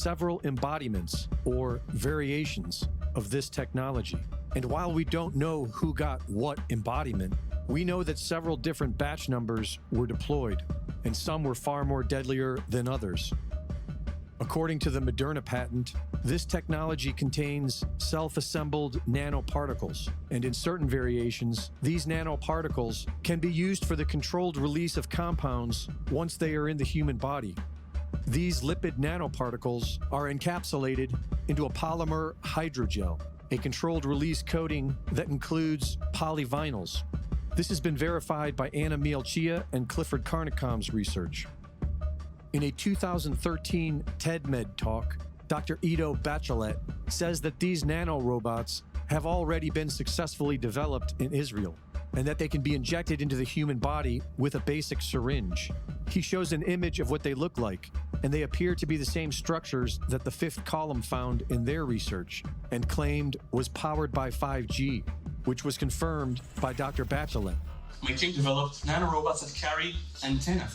several embodiments, or variations, of this technology. And while we don't know who got what embodiment, we know that several different batch numbers were deployed, and some were far more deadlier than others. According to the Moderna patent, this technology contains self-assembled nanoparticles, and in certain variations, these nanoparticles can be used for the controlled release of compounds once they are in the human body. These lipid nanoparticles are encapsulated into a polymer hydrogel, a controlled release coating that includes polyvinyls. This has been verified by Anna Mielchia and Clifford Carnicom's research. In a 2013 TEDMed talk, Dr. Ido Bachelet says that these nanorobots have already been successfully developed in Israel, and that they can be injected into the human body with a basic syringe. He shows an image of what they look like, and they appear to be the same structures that the fifth column found in their research and claimed was powered by 5G, which was confirmed by Dr. Bachelet. My team developed nanorobots that carry antennae.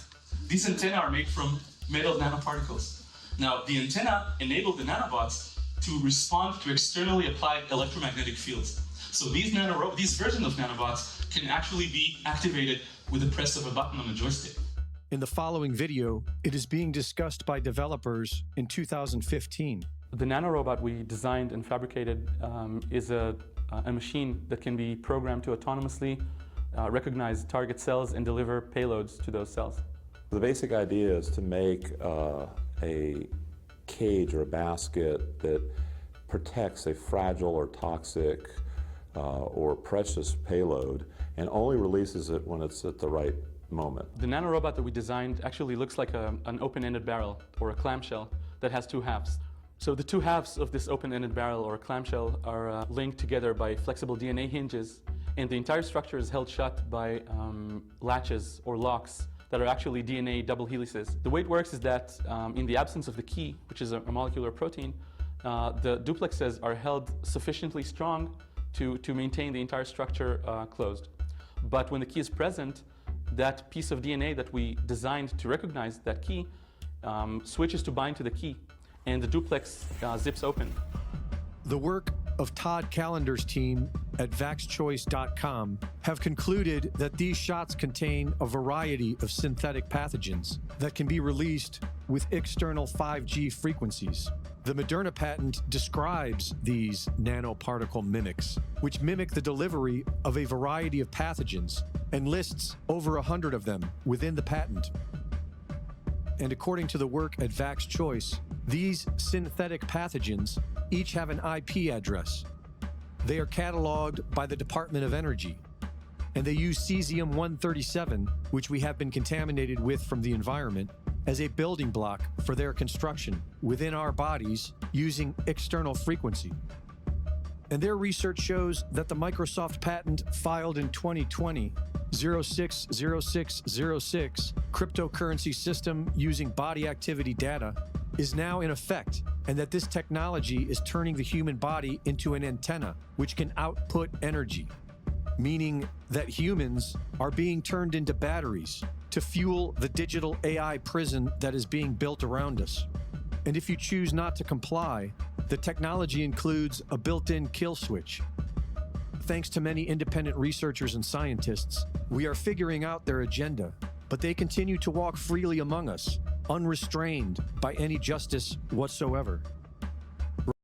These antennae are made from metal nanoparticles. Now, the antenna enabled the nanobots to respond to externally applied electromagnetic fields. So these version of nanobots can actually be activated with the press of a button on a joystick. In the following video, it is being discussed by developers in 2015. The nanorobot we designed and fabricated is a machine that can be programmed to autonomously recognize target cells and deliver payloads to those cells. The basic idea is to make a cage or a basket that protects a fragile or toxic or precious payload and only releases it when it's at the right moment. The nanorobot that we designed actually looks like an open-ended barrel or a clamshell that has two halves. So the two halves of this open-ended barrel or clamshell are linked together by flexible DNA hinges, and the entire structure is held shut by latches or locks that are actually DNA double helices. The way it works is that in the absence of the key, which is a molecular protein, the duplexes are held sufficiently strong to maintain the entire structure closed. But when the key is present, that piece of DNA that we designed to recognize that key switches to bind to the key, and the duplex zips open. The work of Todd Callender's team at vaxchoice.com have concluded that these shots contain a variety of synthetic pathogens that can be released with external 5G frequencies. The Moderna patent describes these nanoparticle mimics, which mimic the delivery of a variety of pathogens, and lists over 100 of them within the patent. And according to the work at VaxChoice, these synthetic pathogens each have an IP address. They are cataloged by the Department of Energy, and they use cesium-137, which we have been contaminated with from the environment, as a building block for their construction within our bodies using external frequency. And their research shows that the Microsoft patent filed in 2020, 060606, cryptocurrency system using body activity data, is now in effect, and that this technology is turning the human body into an antenna which can output energy, meaning that humans are being turned into batteries to fuel the digital AI prison that is being built around us. And if you choose not to comply, the technology includes a built-in kill switch. Thanks to many independent researchers and scientists, we are figuring out their agenda, but they continue to walk freely among us, unrestrained by any justice whatsoever.